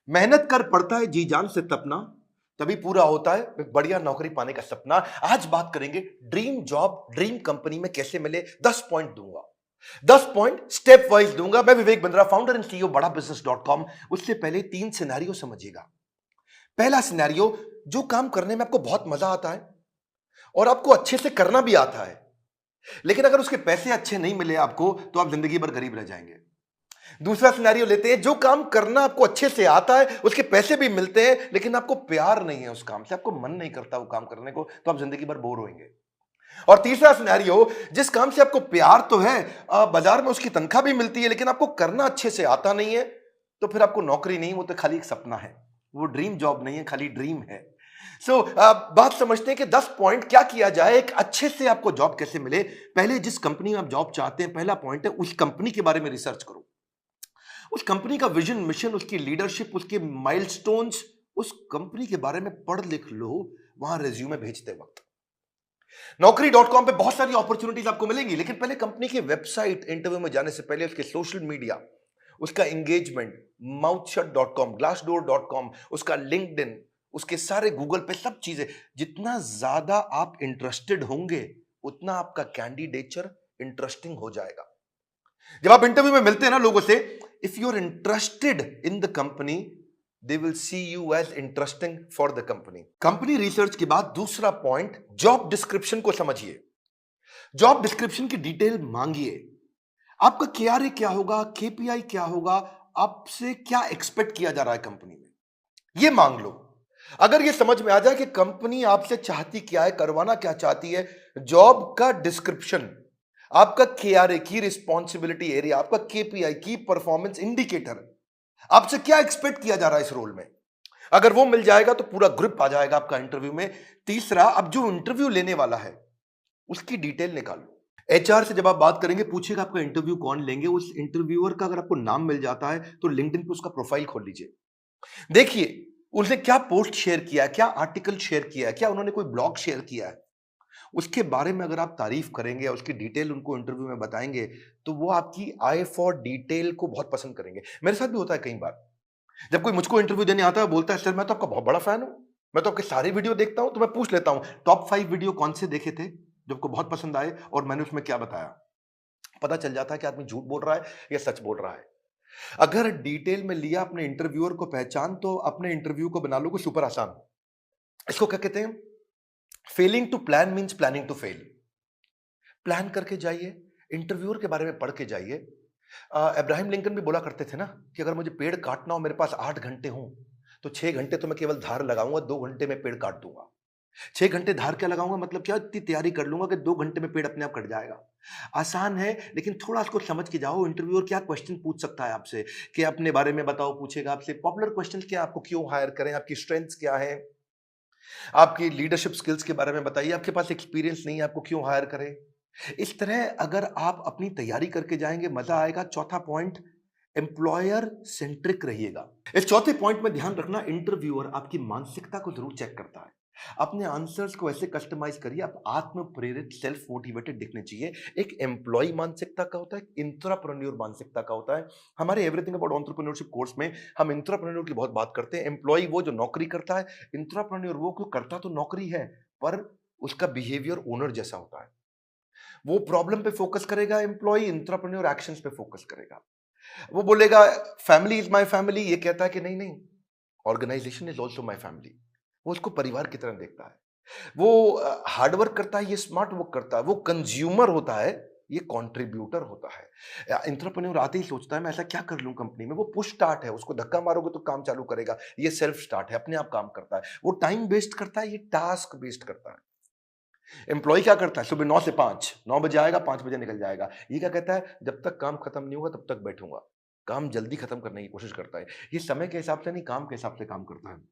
मेहनत कर पड़ता है जी जान से तपना, तभी पूरा होता है एक बढ़िया नौकरी पाने का सपना। आज बात करेंगे ड्रीम जॉब ड्रीम कंपनी में कैसे मिले। 10 पॉइंट दूंगा, 10 पॉइंट स्टेप वाइज दूंगा। मैं Vivek Bindra, founder and CEO बड़ा बिजनेस डॉट कॉम। उससे पहले 3 सिनेरियो समझिएगा। पहला सिनेरियो, जो काम करने में आपको बहुत मजा आता है और आपको अच्छे से करना भी आता है, लेकिन अगर उसके पैसे अच्छे नहीं मिले आपको तो आप जिंदगी भर गरीब रह जाएंगे। दूसरा सिनेरियो लेते हैं, जो काम करना आपको अच्छे से आता है, उसके पैसे भी मिलते हैं, लेकिन आपको प्यार नहीं है उस काम से, आपको मन नहीं करता वो काम करने को, तो आप जिंदगी भर बोर होंगे। और तीसरा सिनेरियो, जिस काम से आपको प्यार तो है, बाजार में उसकी तनख्वाह भी मिलती है, लेकिन आपको करना अच्छे से आता नहीं है, तो फिर आपको नौकरी नहीं, वो तो खाली एक सपना है, वो ड्रीम जॉब नहीं है, खाली ड्रीम है। सो बात समझते हैं कि 10 पॉइंट क्या किया जाए, एक अच्छे से आपको जॉब कैसे मिले। पहले जिस कंपनी में आप जॉब चाहते हैं, पहला पॉइंट है उस कंपनी के बारे में रिसर्च करो। उस कंपनी का विजन, मिशन, उसकी लीडरशिप, उसके माइलस्टोन्स, उस कंपनी के बारे में पढ़ लिख लो वहां रिज्यूमे भेजते वक्त। नौकरी.com पे बहुत सारी अपॉर्चुनिटीज आपको मिलेंगी, लेकिन पहले कंपनी की वेबसाइट, इंटरव्यू में जाने से पहले उसके सोशल मीडिया, उसका एंगेजमेंट, mouthshut.com, glassdoor.com, उसका लिंक्डइन, उसके सारे गूगल पे सब चीजें, जितना ज्यादा आप इंटरेस्टेड होंगे उतना आपका कैंडिडेचर इंटरेस्टिंग हो जाएगा। जब आप इंटरव्यू में मिलते हैं ना लोगों से, if you are interested in the company, they will see you as interesting for the company. Company research के बाद दूसरा पॉइंट, जॉब डिस्क्रिप्शन को समझिए। जॉब डिस्क्रिप्शन की डिटेल मांगिए। आपका केआरए क्या होगा, केपीआई क्या होगा, आपसे क्या एक्सपेक्ट किया जा रहा है कंपनी में, ये मांग लो। अगर ये समझ में आ जाए कि कंपनी आपसे चाहती क्या है, करवाना क्या चाहती है, जॉब का डिस्क्रिप्शन, आपका केआरए की रिस्पॉन्सिबिलिटी एरिया, आपका केपीआई की परफॉर्मेंस इंडिकेटर, आपसे क्या एक्सपेक्ट किया जा रहा है इस रोल में, अगर वो मिल जाएगा तो पूरा ग्रिप आ जाएगा आपका इंटरव्यू में। तीसरा, अब जो इंटरव्यू लेने वाला है उसकी डिटेल निकालो। एचआर से जब आप बात करेंगे, पूछेगा आपका इंटरव्यू कौन लेंगे, उस इंटरव्यूअर का अगर आपको नाम मिल जाता है तो लिंक्डइन पे उसका प्रोफाइल खोल लीजिए। देखिए उसने क्या पोस्ट शेयर किया है, क्या आर्टिकल शेयर किया है, क्या उन्होंने कोई ब्लॉग शेयर किया है, उसके बारे में अगर आप तारीफ करेंगे, उसकी डिटेल उनको इंटरव्यू में बताएंगे, तो वो आपकी आई फॉर डिटेल को बहुत पसंद करेंगे। मेरे साथ भी होता है कई बार, जब कोई मुझको इंटरव्यू देने आता है, बोलता है सर मैं तो आपका बहुत बड़ा फैन हूं, मैं तो आपके सारे वीडियो देखता हूं, तो मैं पूछ लेता हूं टॉप 5 वीडियो कौन से देखे थे जो आपको बहुत पसंद आए और मैंने उसमें क्या बताया। पता चल जाता है कि आदमी झूठ बोल रहा है या सच बोल रहा है। अगर डिटेल में लिया अपने इंटरव्यूअर को पहचान, तो अपने इंटरव्यू को बना लोगे सुपर आसान। इसको क्या कहते हैं, failing to plan means planning to fail. Plan करके जाइए, इंटरव्यूअर के बारे में पढ़ के जाइए। अब्राहम लिंकन भी बोला करते थे ना कि अगर मुझे पेड़ काटना हो, मेरे पास 8 घंटे हों, तो 6 घंटे तो मैं केवल धार लगाऊंगा, 2 घंटे में पेड़ काट दूंगा। 6 घंटे धार क्या लगाऊंगा, मतलब क्या, इतनी तैयारी कर लूंगा कि 2 घंटे में पेड़ अपने आप कट जाएगा। आसान है, लेकिन थोड़ा इसको समझ के जाओ। इंटरव्यूअर क्या क्वेश्चन पूछ सकता है आपसे, कि अपने बारे में बताओ, पूछेगा आपसे पॉपुलर क्वेश्चन, क्या आपको क्यों हायर करें, आपकी स्ट्रेंथ्स क्या है, आपकी लीडरशिप स्किल्स के बारे में बताइए, आपके पास एक्सपीरियंस नहीं है, आपको क्यों हायर करें। इस तरह अगर आप अपनी तैयारी करके जाएंगे, मजा आएगा। चौथा पॉइंट, एम्प्लॉयर सेंट्रिक रहिएगा। इस चौथे पॉइंट में ध्यान रखना, इंटरव्यूअर आपकी मानसिकता को जरूर चेक करता है। अपने आंसर्स को ऐसे कस्टमाइज करिए, आप आत्म प्रेरित, सेल्फ मोटिवेटेड दिखने चाहिए। एक एम्प्लॉय मानसिकता का होता है, इंट्राप्रेन्योर मानसिकता का होता है। हमारे एवरीथिंग अबाउट एंटरप्रेन्योरशिप कोर्स में हम इंट्राप्रेन्योर की बहुत बात करते हैं। एम्प्लॉय वो जो नौकरी करता है, इंट्राप्रेन्योर वो क्यों करता तो नौकरी है, पर उसका बिहेवियर ओनर जैसा होता है। वो प्रॉब्लम पे फोकस करेगा, एम्प्लॉय इंट्राप्रेन्योर एक्शंस पे फोकस करेगा। वो बोलेगा फैमिली इज माय फैमिली, ये कहता है कि नहीं नहीं, organisation is also my family. वो उसको परिवार की तरह देखता है। वो हार्डवर्क करता है, ये स्मार्ट वर्क करता है। वो कंज्यूमर होता है, ये कंट्रीब्यूटर होता है। एंटरप्रेन्योर आते ही सोचता है मैं ऐसा क्या कर लूं कंपनी में। वो पुश स्टार्ट है, उसको धक्का मारोगे तो काम चालू करेगा। ये सेल्फ स्टार्ट है, अपने आप काम करता है। वो टाइम वेस्ट करता है, ये टास्क वेस्ट करता है। एम्प्लॉय क्या करता है, सुबह 9 से 5, 9 बजे आएगा, 5 बजे निकल जाएगा। ये क्या कहता है, जब तक काम खत्म नहीं होगा तब तक बैठूंगा। काम जल्दी खत्म करने की कोशिश करता है। ये समय के हिसाब से नहीं, काम के हिसाब से काम करता है।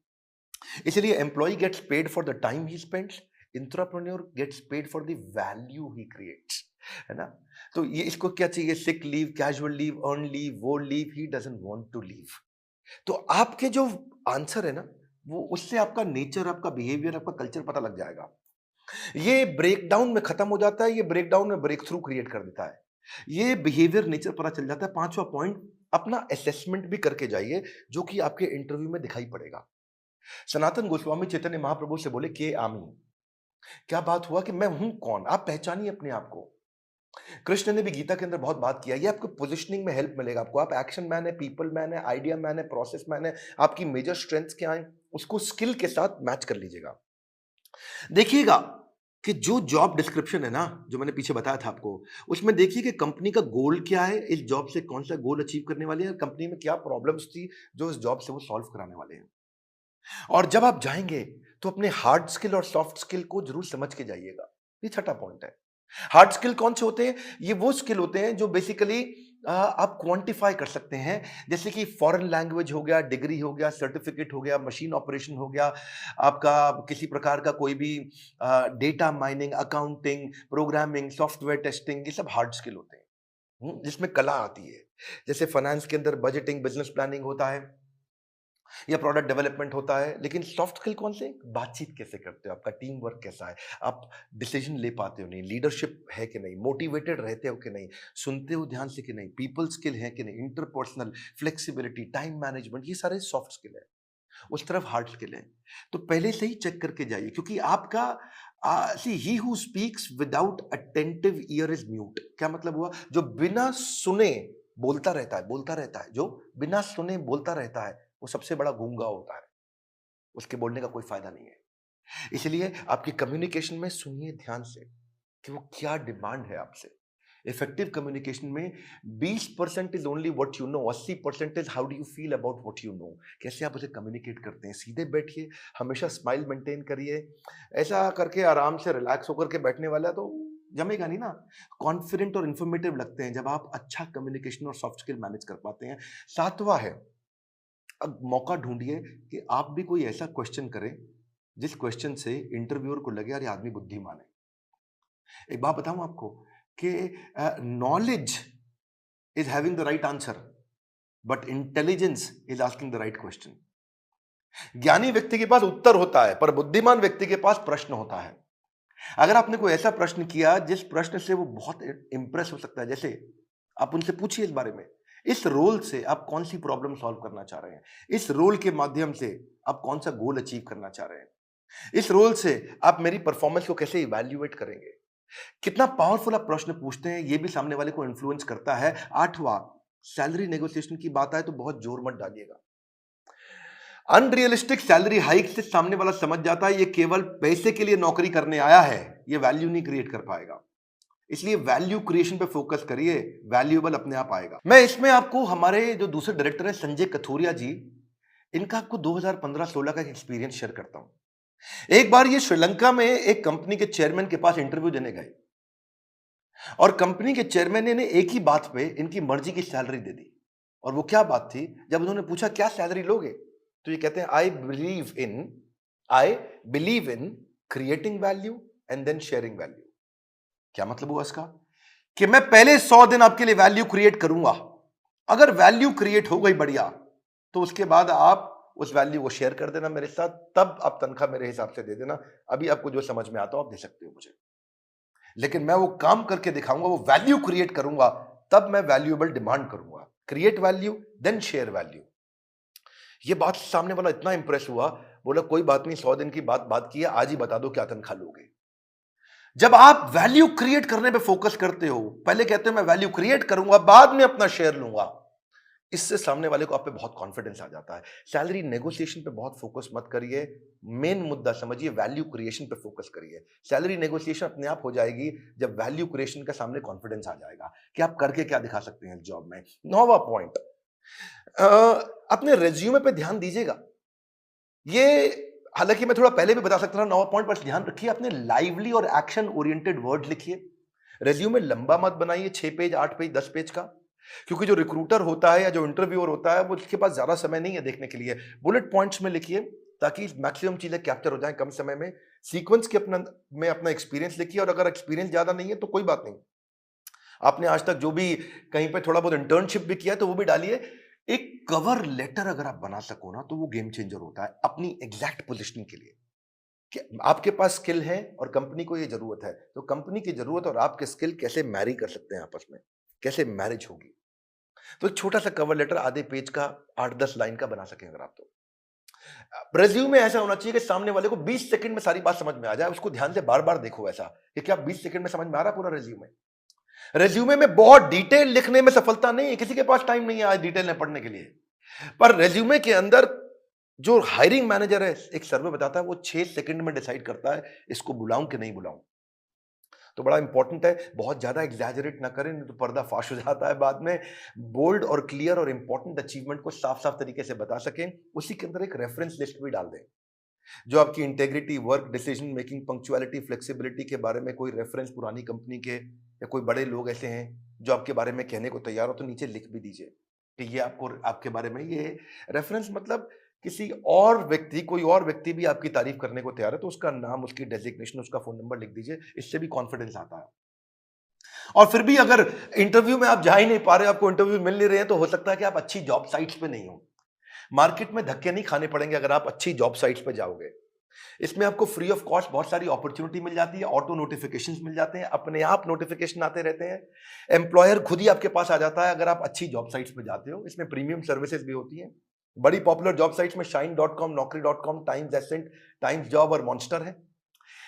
इसलिए employ gets paid for the time he spends, intrapreneur gets paid for the value he creates, है ना। तो ये इसको क्या चाहिए, sick leave, casual leave, earn leave, वो leave he doesn't want to leave. तो आपके जो आंसर है ना, वो उससे आपका नेचर, आपका बिहेवियर, आपका कल्चर पता लग जाएगा। ये ब्रेकडाउन में खत्म हो जाता है, ये ब्रेकडाउन में ब्रेक थ्रू क्रिएट कर देता है। ये बिहेवियर, नेचर पता चल जाता है। पांचवा पॉइंट, अपना असेसमेंट भी करके जाइए, जो कि आपके इंटरव्यू में दिखाई पड़ेगा। सनातन गोस्वामी चैतन्य महाप्रभु से बोले के आमी, क्या बात हुआ कि मैं हूं कौन, आप पहचानिए अपने आप को। कृष्ण ने भी गीता के अंदर बहुत बात किया, ये आपको पोजिशनिंग में हेल्प मिलेगा आपको। आप एक्शन मैन है, पीपल मैन है, आइडिया मैन है, प्रोसेस मैन है, आपकी मेजर स्ट्रेंथ्स क्या है, उसको स्किल के साथ मैच कर लीजिएगा। देखिएगा कि जो जॉब डिस्क्रिप्शन है ना, जो मैंने पीछे बताया था आपको, उसमें देखिए कि कंपनी का गोल क्या है, इस जॉब से कौन सा गोल अचीव करने वाले हैं, कंपनी में क्या प्रॉब्लम्स थी जो इस जॉब से वो सॉल्व कराने वाले हैं। और जब आप जाएंगे तो अपने हार्ड स्किल और सॉफ्ट स्किल को जरूर समझ के जाइएगा। ये छठा पॉइंट है। हार्ड स्किल कौन से होते हैं? ये वो स्किल होते हैं जो बेसिकली आप क्वांटिफाई कर सकते हैं, जैसे कि फॉरेन लैंग्वेज हो गया, डिग्री हो गया, सर्टिफिकेट हो गया, मशीन ऑपरेशन हो गया, आपका किसी प्रकार का कोई भी data mining, accounting, programming, software testing, ये सब हार्ड स्किल होते हैं। जिसमें कला आती है। जैसे फाइनेंस के अंदर बजटिंग, बिजनेस प्लानिंग होता है या प्रोडक्ट डेवलपमेंट होता है। लेकिन सॉफ्ट स्किल कौन से? बातचीत कैसे करते हो, आपका टीम वर्क कैसा है, आप डिसीजन ले पाते हो नहीं, लीडरशिप है कि नहीं, मोटिवेटेड रहते हो कि नहीं, सुनते हो ध्यान से कि नहीं, पीपल स्किल है कि नहीं, इंटरपर्सनल फ्लेक्सिबिलिटी, टाइम मैनेजमेंट, ये सारे सॉफ्ट स्किल है। उस तरफ हार्ड स्किल है। तो पहले से ही चेक करके जाइए, क्योंकि आपका see he who speaks without attentive ear is mute. क्या मतलब हुआ? जो बिना सुने बोलता रहता है, बोलता रहता है, जो बिना सुने बोलता रहता है, वो सबसे बड़ा गूंगा होता है। उसके बोलने का कोई फायदा नहीं है। इसलिए आपकी कम्युनिकेशन में सुनिए ध्यान से कि वो क्या डिमांड है आपसे। इफेक्टिव कम्युनिकेशन में 20% is only what you know, 80% is how do you feel about what you know. कैसे आप उसे कम्युनिकेट करते हैं। सीधे बैठिए, हमेशा स्माइल मेंटेन करिए। ऐसा करके आराम से रिलैक्स होकर के बैठने वाला तो जमेगा नहीं ना। कॉन्फिडेंट और इंफॉर्मेटिव लगते हैं जब आप अच्छा कम्युनिकेशन और सॉफ्ट स्किल मैनेज कर पाते हैं। सातवां है, अब मौका ढूंढिए कि आप भी कोई ऐसा क्वेश्चन करें जिस क्वेश्चन से इंटरव्यूअर को लगे यार ये आदमी बुद्धिमान है। एक बात बताऊं आपको कि knowledge is having the right answer, but intelligence is asking the right question. ज्ञानी व्यक्ति के पास उत्तर होता है, पर बुद्धिमान व्यक्ति के पास प्रश्न होता है। अगर आपने कोई ऐसा प्रश्न किया जिस प्रश्न से वो बहुत इंप्रेस हो सकता है, जैसे आप उनसे पूछिए इस बारे में, इस रोल से आप कौन सी प्रॉब्लम सॉल्व करना चाह रहे हैं, इस रोल के माध्यम से आप कौन सा गोल अचीव करना चाह रहे हैं, इस रोल से आप मेरी परफॉर्मेंस को कैसे इवैल्यूएट करेंगे। कितना पावरफुल आप प्रश्न पूछते हैं, यह भी सामने वाले को इन्फ्लुएंस करता है। आठवां, सैलरी नेगोशिएशन की बात आए तो बहुत जोर मत डालिएगा। अनरियलिस्टिक सैलरी हाइक से सामने वाला समझ जाता है ये केवल पैसे के लिए नौकरी करने आया है, ये वैल्यू नहीं क्रिएट कर पाएगा। इसलिए वैल्यू क्रिएशन पे फोकस करिए, वैल्यूएबल अपने आप आएगा। मैं इसमें आपको हमारे जो दूसरे डायरेक्टर हैं संजय कथोरिया जी, इनका आपको 2015-16 का एक्सपीरियंस शेयर करता हूं। एक बार ये श्रीलंका में एक कंपनी के चेयरमैन के पास इंटरव्यू देने गए और कंपनी के चेयरमैन ने एक ही बात पे इनकी मर्जी की सैलरी दे दी। और वो क्या बात थी? जब उन्होंने पूछा क्या सैलरी लोगे, तो ये कहते हैं I believe in creating value and then sharing value. क्या मतलब हुआ इसका? कि मैं पहले 100 दिन आपके लिए वैल्यू क्रिएट करूंगा, अगर वैल्यू क्रिएट हो गई बढ़िया, तो उसके बाद आप उस वैल्यू को शेयर कर देना मेरे साथ, तब आप तनख्वाह मेरे हिसाब से दे देना। अभी आपको जो समझ में आता हो आप दे सकते हो मुझे, लेकिन मैं वो काम करके दिखाऊंगा, वो वैल्यू क्रिएट करूंगा, तब मैं वैल्यूएबल डिमांड करूंगा। Create value then share value. ये बात सामने वाला इतना इंप्रेस हुआ, बोला कोई बात नहीं, 100 दिन की बात की है, आज ही बता दो क्या तनख्वाह लोगे। जब आप वैल्यू क्रिएट करने पे फोकस करते हो, पहले कहते हो मैं वैल्यू क्रिएट करूंगा, बाद में अपना शेयर लूंगा, इससे सामने वाले को आप पे बहुत कॉन्फिडेंस आ जाता है। सैलरी नेगोशिएशन पे बहुत फोकस मत करिए, मेन मुद्दा समझिए, वैल्यू क्रिएशन पे फोकस करिए। सैलरी नेगोशिएशन अपने आप हो जाएगी जब वैल्यू क्रिएशन का सामने कॉन्फिडेंस आ जाएगा कि आप करके क्या दिखा सकते हैं जॉब में। 9वां पॉइंट, अपने रेज्यूमे पे ध्यान दीजिएगा। ये हालांकि मैं थोड़ा पहले भी बता सकता था 9वां पॉइंट, पर ध्यान रखिए अपने लाइवली और एक्शन ओरिएंटेड वर्ड लिखिए। रेज्यूमे लंबा मत बनाइए, 6 पेज, 8 पेज, 10 पेज का, क्योंकि जो रिक्रूटर होता है या जो इंटरव्यूअर होता है वो उसके पास ज्यादा समय नहीं है देखने के लिए। बुलेट पॉइंट्स में लिखिए ताकि मैक्सिमम चीजें कैप्चर हो जाएं कम समय में। सीक्वेंस के अपना एक्सपीरियंस लिखिए, और अगर एक्सपीरियंस ज्यादा नहीं है तो कोई बात नहीं, आपने आज तक जो भी कहीं पे थोड़ा बहुत इंटर्नशिप भी किया है तो वो भी डालिए। एक कवर लेटर अगर आप बना सको ना तो वो गेम चेंजर होता है अपनी एग्जैक्ट पोजिशनिंग के लिए, कि आपके पास स्किल है और कंपनी को ये जरूरत है, तो कंपनी की जरूरत और आपके स्किल कैसे मैरी कर सकते हैं आपस में, कैसे मैरिज होगी। तो एक छोटा सा कवर लेटर आधे पेज का 8-10 लाइन का बना सकें अगर आप तो। रेज्यूमे ऐसा होना चाहिए कि सामने वाले को 20 सेकंड में सारी बात समझ में आ जाए। उसको ध्यान से बार-बार देखो ऐसा कि क्या 20 सेकंड में समझ में आ रहा है पूरा रेज्यूमे? रेज्यूमे में बहुत डिटेल लिखने में सफलता नहीं है, किसी के पास टाइम नहीं है आज डिटेल में पढ़ने के लिए। पर रेज्यूमे के अंदर जो हायरिंग मैनेजर है, एक सर्वे बताता है वो 6 सेकंड में डिसाइड करता है इसको बुलाऊं कि नहीं बुलाऊं। तो बड़ा इंपॉर्टेंट है, बहुत ज्यादा एग्जैजरेट ना करें नहीं तो पर्दा फाश हो जाता है बाद में। बोल्ड और क्लियर और इंपॉर्टेंट अचीवमेंट को साफ साफ तरीके से बता सकें। उसी के अंदर एक रेफरेंस लिस्ट भी डाल दें जो आपकी integrity, work, decision making, punctuality, flexibility के बारे में कोई रेफरेंस पुरानी कंपनी के या कोई बड़े लोग ऐसे हैं जो आपके बारे में कहने को तैयार हो तो नीचे लिख भी दीजिए कि ये आपको आपके बारे में ये रेफरेंस, मतलब किसी और व्यक्ति, कोई और व्यक्ति भी आपकी तारीफ करने को तैयार है तो उसका नाम, उसकी डेजिग्नेशन, उसका फोन नंबर लिख दीजिए। इससे भी कॉन्फिडेंस आता है। और फिर भी अगर इंटरव्यू में आप जा ही नहीं पा रहे, आपको इंटरव्यू मिल नहीं रहे हैं, तो हो सकता है कि आप अच्छी जॉब साइट्स पे नहीं हो। मार्केट में धक्के नहीं खाने पड़ेंगे अगर आप अच्छी जॉब साइट्स पे जाओगे। इसमें आपको फ्री ऑफ कॉस्ट बहुत सारी अपॉर्चुनिटी मिल जाती है, ऑटो नोटिफिकेशंस मिल जाते हैं, अपने आप नोटिफिकेशन आते रहते हैं, एम्प्लॉयर खुद ही आपके पास आ जाता है अगर आप अच्छी जॉब साइट्स पे जाते हो। इसमें प्रीमियम सर्विसेज भी होती हैं। बड़ी पॉपुलर जॉब साइट्स में shine.com, naukri.com, Times Ascent, Times Job और मॉन्स्टर है।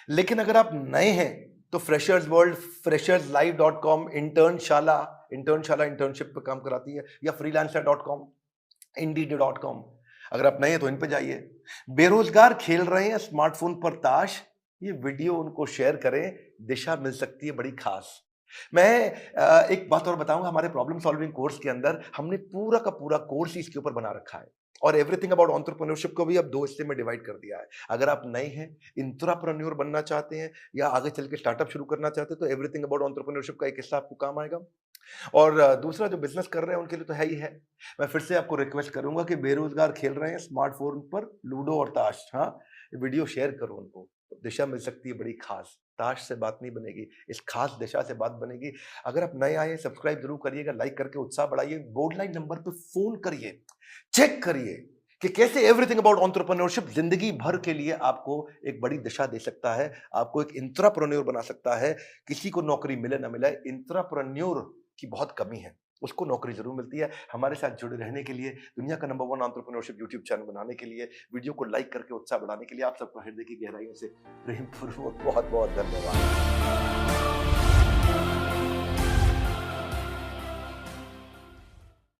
लेकिन अगर आप नए हैं तो freshers world, fresherslive.com, Internshala, internship पे काम कराती है, या freelancer.com, indeed.com। अगर आप नए हैं तो इन पे जाइए। बेरोजगार खेल रहे हैं स्मार्टफोन पर ताश, ये वीडियो उनको शेयर करें, दिशा मिल सकती है बड़ी खास। मैं एक बात और बताऊंगा, हमारे प्रॉब्लम सॉल्विंग कोर्स के अंदर हमने पूरा का पूरा कोर्स इसके ऊपर बना रखा है और एवरीथिंग अबाउट एंटरप्रेन्योरशिप को भी अब 2 हिस्से में डिवाइड कर दिया है। अगर आप नए हैं, इंट्राप्रेन्योर बनना चाहते हैं या आगे चल के स्टार्टअप शुरू करना चाहते हैं तो एवरीथिंग अबाउट एंटरप्रेन्योरशिप का एक हिस्सा आपको काम आएगा। और दूसरा जो बिजनेस कर रहे हैं उनके लिए तो है ही है। मैं फिर से आपको रिक्वेस्ट करूंगा कि बेरोजगार खेल रहे हैं स्मार्टफोन पर लूडो और ताश, हाँ, वीडियो शेयर करो उनको, तो दिशा मिल सकती है बड़ी खास। ताश से बात नहीं बनेगी, इस खास दिशा से बात बनेगी। अगर आप नए आए हैं सब्सक्राइब जरूर करिएगा, लाइक करके उत्साह बढ़ाइए, बोर्ड लाइन नंबर पे फोन करिए, चेक करिए कि कैसे एवरीथिंग अबाउट एंटरप्रेन्योरशिप जिंदगी भर के लिए आपको एक बड़ी दिशा दे सकता है, आपको एक इंट्राप्रेन्योर बना सकता है। किसी को नौकरी मिले ना मिले, इंट्राप्रेन्योर की बहुत कमी है, उसको नौकरी जरूर मिलती है। हमारे साथ जुड़े रहने के लिए, दुनिया का नंबर 1 एंटरप्रेन्योरशिप यूट्यूब चैनल बनाने के लिए, वीडियो को लाइक करके उत्साह बढ़ाने के लिए आप सबका हृदय की गहराइयों से प्रेम पूर्वक बहुत बहुत धन्यवाद।